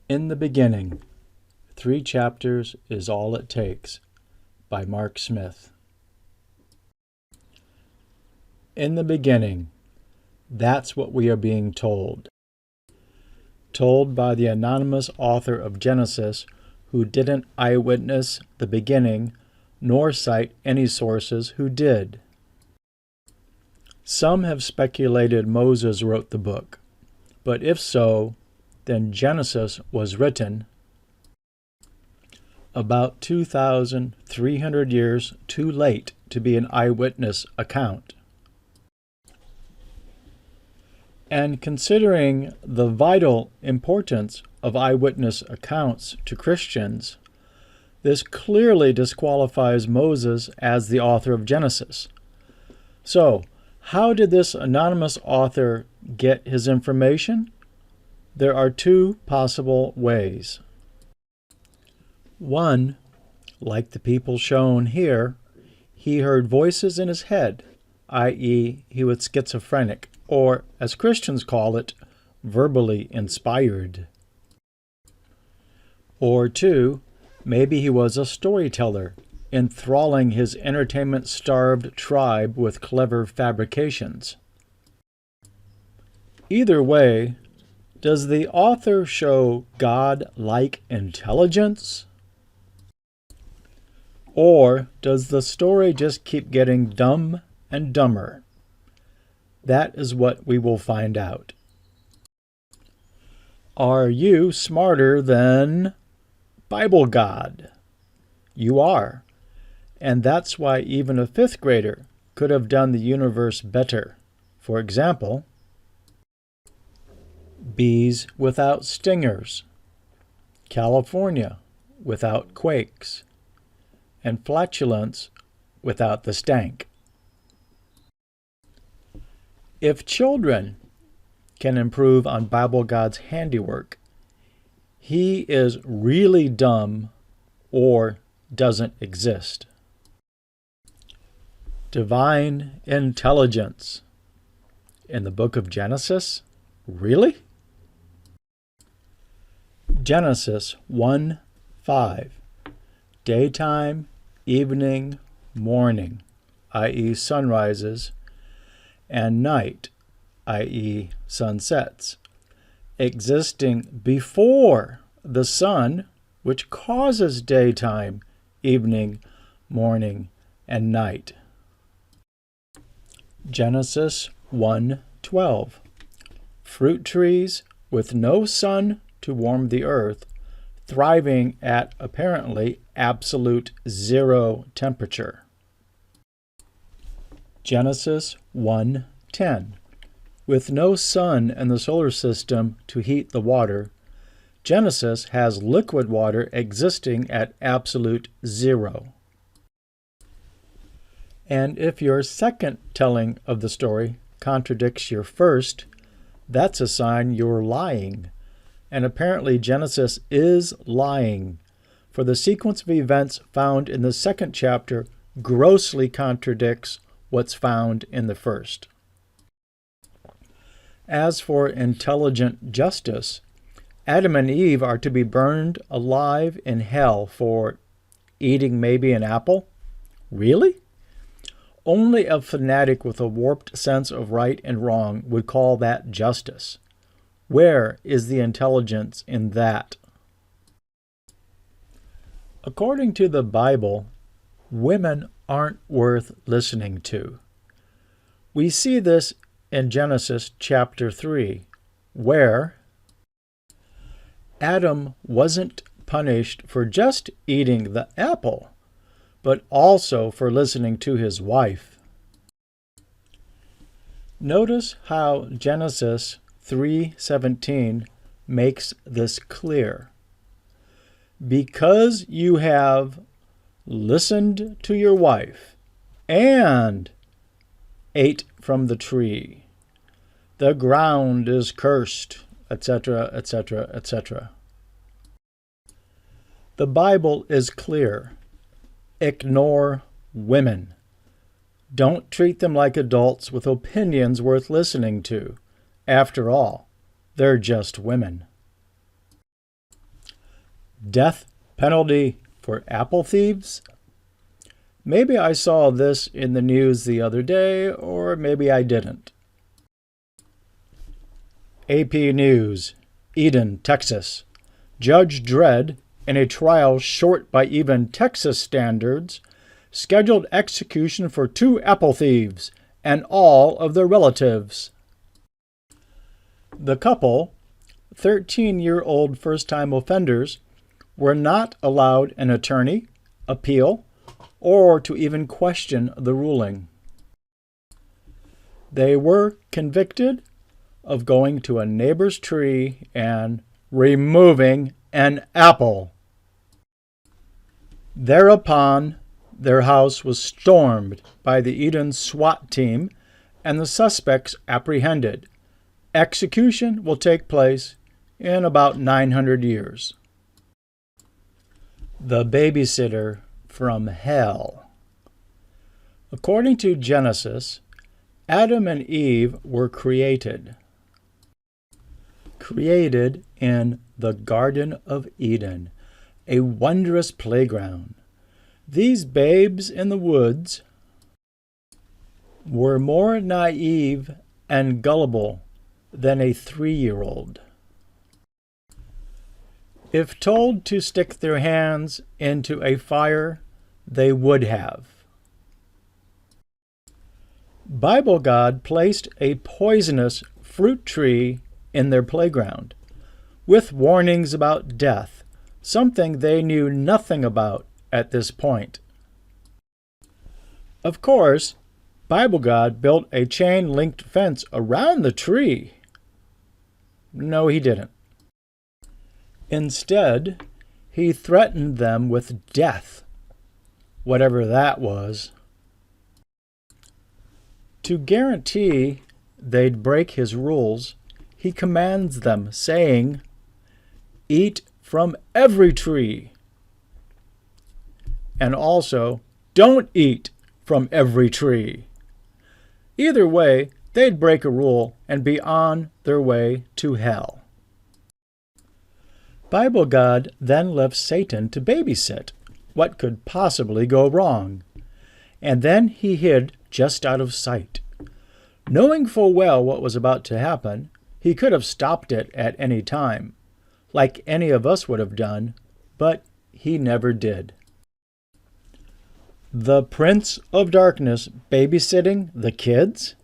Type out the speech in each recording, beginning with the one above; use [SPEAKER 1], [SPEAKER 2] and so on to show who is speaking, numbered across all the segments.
[SPEAKER 1] In the Beginning, 3 chapters is all it takes, by Mark Smith. In the beginning, that's what we are being told. Told by the anonymous author of Genesis, who didn't eyewitness the beginning, nor cite any sources who did. Some have speculated Moses wrote the book, but if so, then Genesis was written about 2,300 years too late to be an eyewitness account. And considering the vital importance of eyewitness accounts to Christians, this clearly disqualifies Moses as the author of Genesis. So, how did this anonymous author get his information? There are 2 possible ways. One, like the people shown here, he heard voices in his head, i.e., he was schizophrenic, or, as Christians call it, verbally inspired. Or 2, maybe he was a storyteller, enthralling his entertainment-starved tribe with clever fabrications. Either way, does the author show God-like intelligence? Or does the story just keep getting dumb and dumber? That is what we will find out. Are you smarter than BibleGod? You are. And that's why even a 5th grader could have done the universe better. For example, bees without stingers, California without quakes, and flatulence without the stank. If children can improve on BibleGod's handiwork, he is really dumb or doesn't exist. Divine intelligence in the book of Genesis? Really? Genesis 1:5. Daytime, evening, morning, i.e. sunrises, and night, i.e. sunsets, existing before the sun, which causes daytime, evening, morning, and night. Genesis 1:12. Fruit trees with no sun to warm the earth, thriving at apparently absolute 0 temperature. Genesis 1:10. With no sun in the solar system to heat the water, Genesis has liquid water existing at absolute 0. And if your second telling of the story contradicts your first, that's a sign you're lying. And apparently Genesis is lying, for the sequence of events found in the 2nd chapter grossly contradicts what's found in the 1st. As for intelligent justice, Adam and Eve are to be burned alive in hell for eating maybe an apple? Really? Only a fanatic with a warped sense of right and wrong would call that justice. Where is the intelligence in that? According to the Bible, women aren't worth listening to. We see this in Genesis chapter 3, where Adam wasn't punished for just eating the apple, but also for listening to his wife. Notice how Genesis 3:17 makes this clear. Because you have listened to your wife and ate from the tree, the ground is cursed, etc., etc., etc. The Bible is clear. Ignore women. Don't treat them like adults with opinions worth listening to. After all, they're just women. Death penalty for apple thieves? Maybe I saw this in the news the other day, or maybe I didn't. AP News, Eden, Texas. Judge Dredd, in a trial short by even Texas standards, scheduled execution for 2 apple thieves and all of their relatives. The couple, 13-year-old first-time offenders, were not allowed an attorney, appeal, or to even question the ruling. They were convicted of going to a neighbor's tree and removing an apple. Thereupon, their house was stormed by the Eden SWAT team and the suspects apprehended. Execution will take place in about 900 years. The Babysitter from Hell. According to Genesis, Adam and Eve were created in the Garden of Eden, a wondrous playground. These babes in the woods were more naive and gullible than a 3-year-old. If told to stick their hands into a fire, they would have. BibleGod placed a poisonous fruit tree in their playground, with warnings about death, something they knew nothing about at this point. Of course, BibleGod built a chain-linked fence around the tree. No, he didn't. Instead, he threatened them with death, whatever that was. To guarantee they'd break his rules, he commands them, saying, "Eat from every tree." And also, "Don't eat from every tree." Either way, they'd break a rule and be on their way to hell. BibleGod then left Satan to babysit. What could possibly go wrong? And then he hid just out of sight. Knowing full well what was about to happen, he could have stopped it at any time, like any of us would have done, but he never did. The Prince of Darkness babysitting the kids?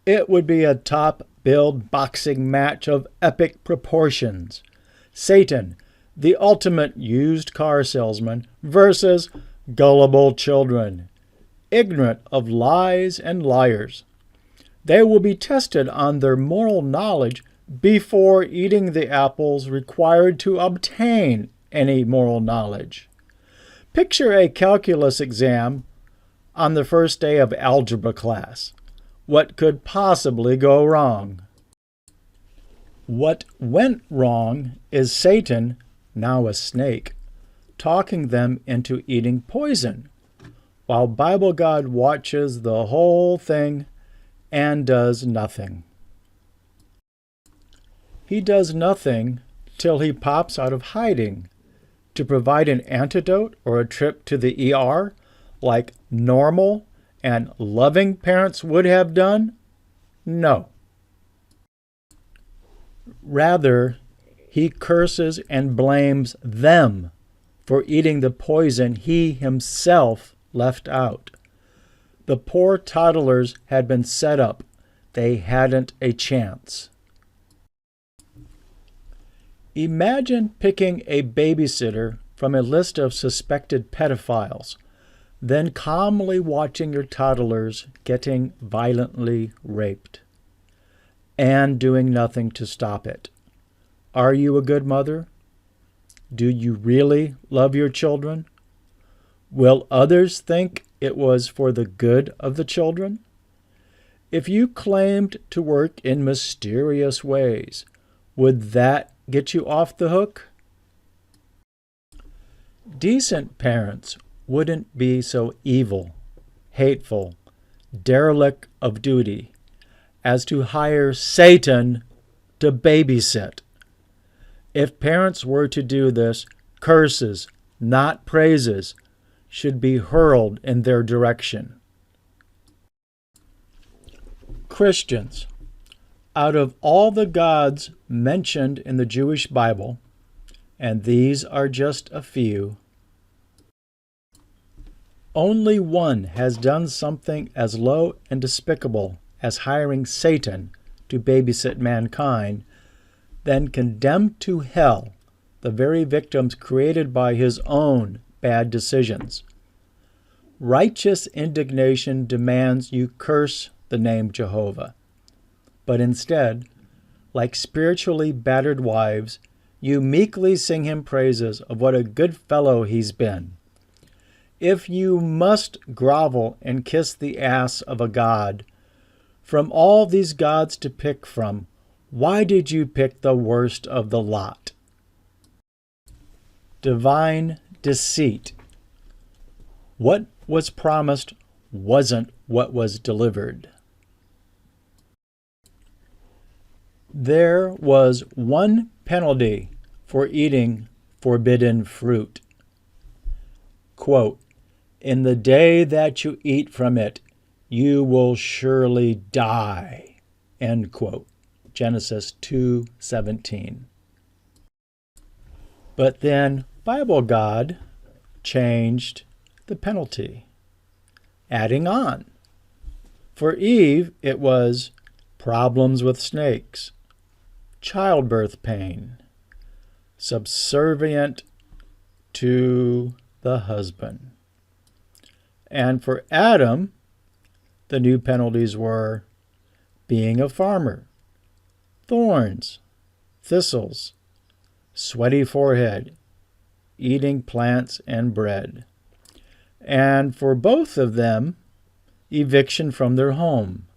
[SPEAKER 1] It would be a top-billed boxing match of epic proportions. Satan, the ultimate used car salesman, versus gullible children, ignorant of lies and liars. They will be tested on their moral knowledge before eating the apples required to obtain any moral knowledge. Picture a calculus exam on the first day of algebra class. What could possibly go wrong? What went wrong is Satan, now a snake, talking them into eating poison, while BibleGod watches the whole thing and does nothing. He does nothing till he pops out of hiding to provide an antidote or a trip to the ER like normal and loving parents would have done? No. Rather, he curses and blames them for eating the poison he himself left out. The poor toddlers had been set up. They hadn't a chance. Imagine picking a babysitter from a list of suspected pedophiles, then calmly watching your toddlers getting violently raped, and doing nothing to stop it. Are you a good mother? Do you really love your children? Will others think it was for the good of the children? If you claimed to work in mysterious ways, would that get you off the hook? Decent parents wouldn't be so evil, hateful, derelict of duty as to hire Satan to babysit. If parents were to do this, curses, not praises, should be hurled in their direction. Christians, out of all the gods mentioned in the Jewish Bible, and these are just a few, only one has done something as low and despicable as hiring Satan to babysit mankind, then condemned to hell the very victims created by his own bad decisions. Righteous indignation demands you curse the name Jehovah. But instead, like spiritually battered wives, you meekly sing him praises of what a good fellow he's been. If you must grovel and kiss the ass of a god, from all these gods to pick from, why did you pick the worst of the lot? Divine deceit. What was promised wasn't what was delivered. There was one penalty for eating forbidden fruit. Quote, "In the day that you eat from it, you will surely die." End quote. Genesis 2:17. But then BibleGod changed the penalty, adding on. For Eve, it was problems with snakes, childbirth pain, subservient to the husband. And for Adam, the new penalties were being a farmer, thorns, thistles, sweaty forehead, eating plants and bread. And for both of them, eviction from their home.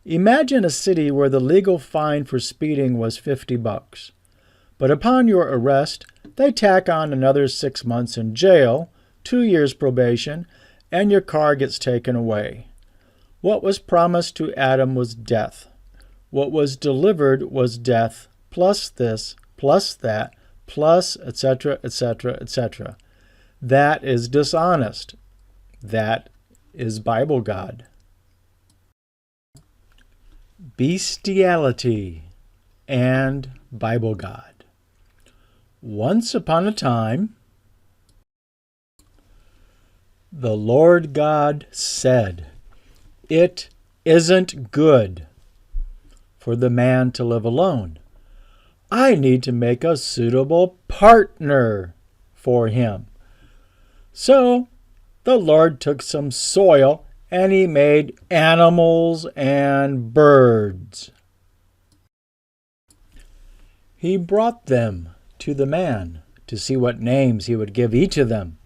[SPEAKER 1] Imagine a city where the legal fine for speeding was $50, but upon your arrest, they tack on another 6 months in jail, 2 years probation, and your car gets taken away. What was promised to Adam was death. What was delivered was death, plus this, plus that, plus etc., etc., etc. That is dishonest. That is BibleGod. Bestiality and BibleGod. Once upon a time, the Lord God said, "It isn't good for the man to live alone. I need to make a suitable partner for him." So the Lord took some soil and he made animals and birds. He brought them to the man to see what names he would give each of them.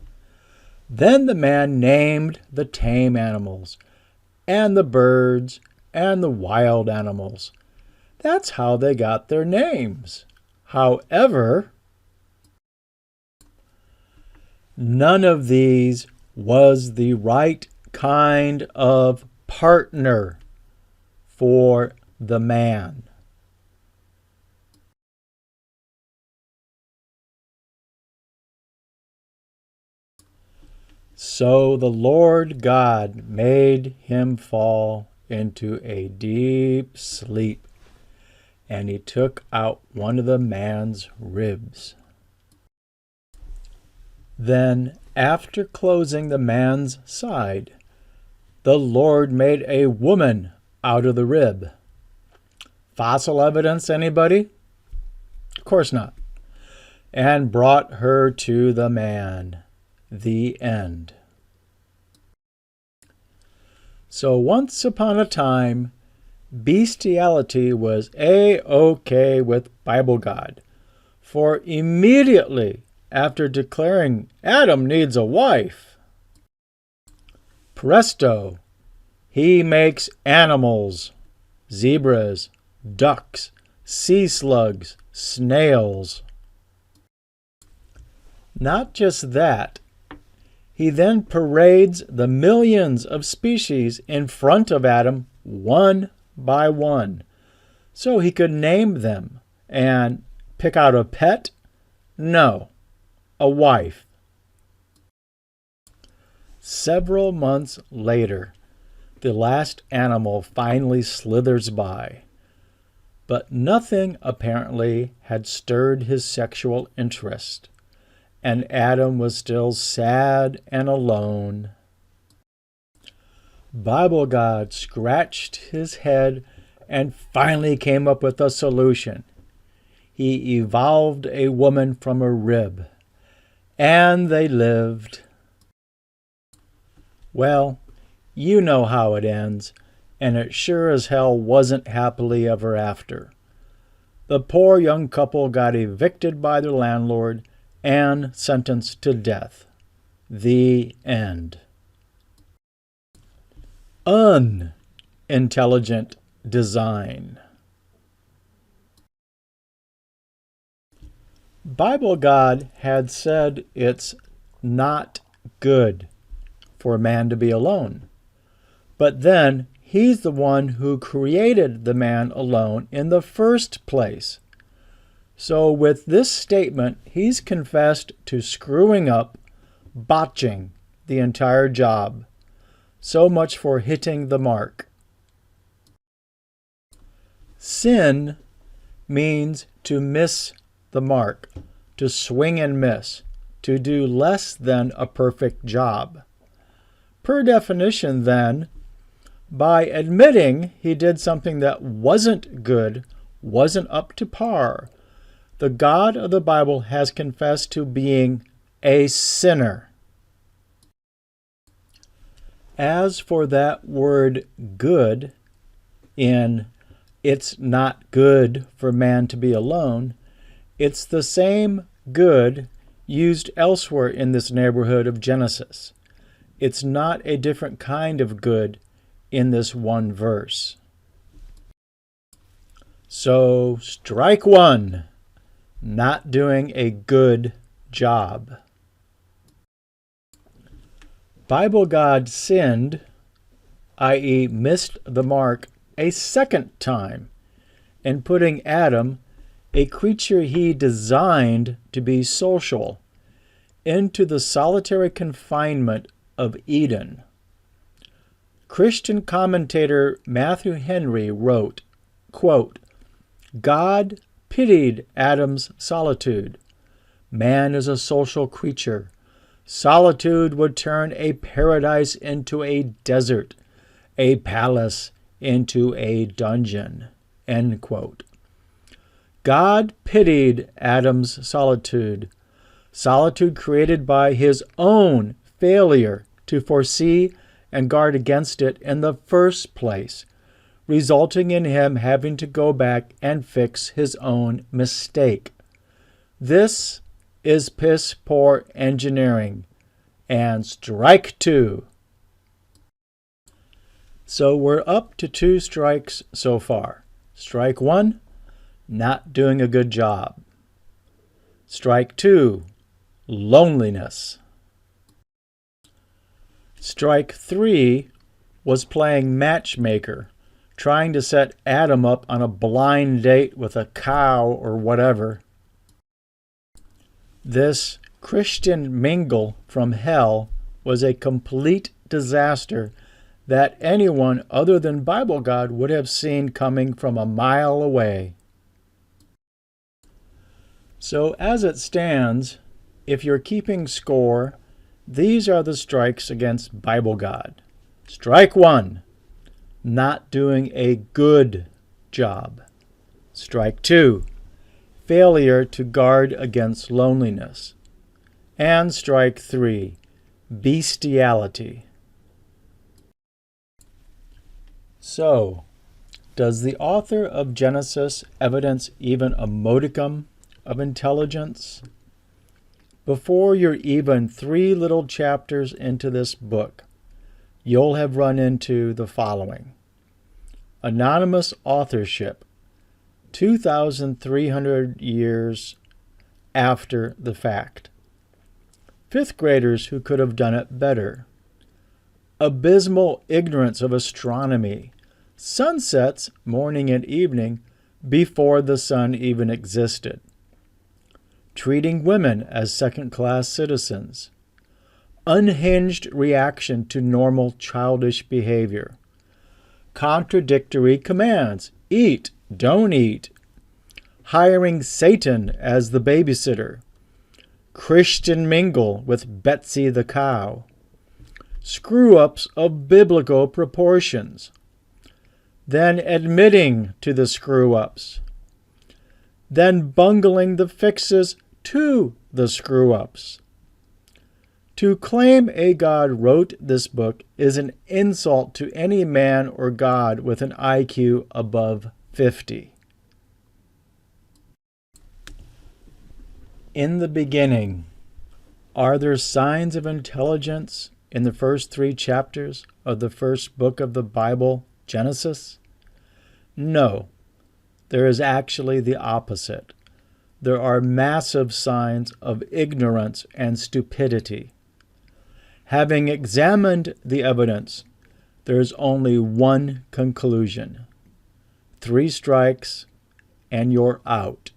[SPEAKER 1] Then the man named the tame animals and the birds and the wild animals. That's how they got their names. However, none of these was the right kind of partner for the man. So the Lord God made him fall into a deep sleep, and he took out one of the man's ribs. Then, after closing the man's side, the Lord made a woman out of the rib. Fossil evidence, anybody? Of course not. And brought her to the man. The end. So once upon a time, bestiality was A-OK with BibleGod. For immediately after declaring Adam needs a wife, presto, he makes animals, zebras, ducks, sea slugs, snails. Not just that, he then parades the millions of species in front of Adam one by one, so he could name them and Pick out a pet? No, a wife. Several months later, the last animal finally slithers by, but nothing apparently had stirred his sexual interest, and Adam was still sad and alone. BibleGod scratched his head and finally came up with a solution. He evolved a woman from a rib, and they lived. Well, you know how it ends, and it sure as hell wasn't happily ever after. The poor young couple got evicted by their landlord and sentenced to death. The end. Unintelligent design. BibleGod had said it's not good for man to be alone. But then he's the one who created the man alone in the first place. So with this statement, he's confessed to screwing up, botching the entire job. So much for hitting the mark. Sin means to miss the mark, to swing and miss, to do less than a perfect job. Per definition, then, by admitting he did something that wasn't good, wasn't up to par, the God of the Bible has confessed to being a sinner. As for that word good in "it's not good for man to be alone," it's the same good used elsewhere in this neighborhood of Genesis. It's not a different kind of good in this one verse. So, strike one, not doing a good job. BibleGod sinned, i.e. missed the mark, a second time in putting Adam, a creature he designed to be social, into the solitary confinement of Eden. Christian commentator Matthew Henry wrote, quote, "God pitied Adam's solitude. Man is a social creature. Solitude would turn a paradise into a desert, a palace into a dungeon." End quote. God pitied Adam's solitude, solitude created by his own failure to foresee and guard against it in the first place, resulting in him having to go back and fix his own mistake. This is piss poor engineering, and strike two. So we're up to 2 strikes so far. Strike 1, not doing a good job. Strike 2, loneliness. Strike 3 was playing matchmaker, trying to set Adam up on a blind date with a cow or whatever. This Christian mingle from hell was a complete disaster that anyone other than BibleGod would have seen coming from a mile away. So as it stands, if you're keeping score, these are the strikes against BibleGod. Strike 1, not doing a good job. Strike 2, failure to guard against loneliness. And strike 3, bestiality. So, does the author of Genesis evidence even a modicum of intelligence? Before you're even 3 little chapters into this book, you'll have run into the following. Anonymous authorship, 2,300 years after the fact. 5th graders who could have done it better. Abysmal ignorance of astronomy. Sunsets, morning and evening, before the sun even existed. treating women as second-class citizens, unhinged reaction to normal childish behavior, contradictory commands, eat, don't eat, hiring Satan as the babysitter, Christian mingle with Betsy the cow, screw-ups of biblical proportions, then admitting to the screw-ups, then bungling the fixes to the screw-ups. To claim a God wrote this book is an insult to any man or God with an IQ above 50. In the beginning, are there signs of intelligence in the first 3 chapters of the first book of the Bible, Genesis? No, there is actually the opposite. There are massive signs of ignorance and stupidity. Having examined the evidence, there is only one conclusion: 3 strikes and you're out.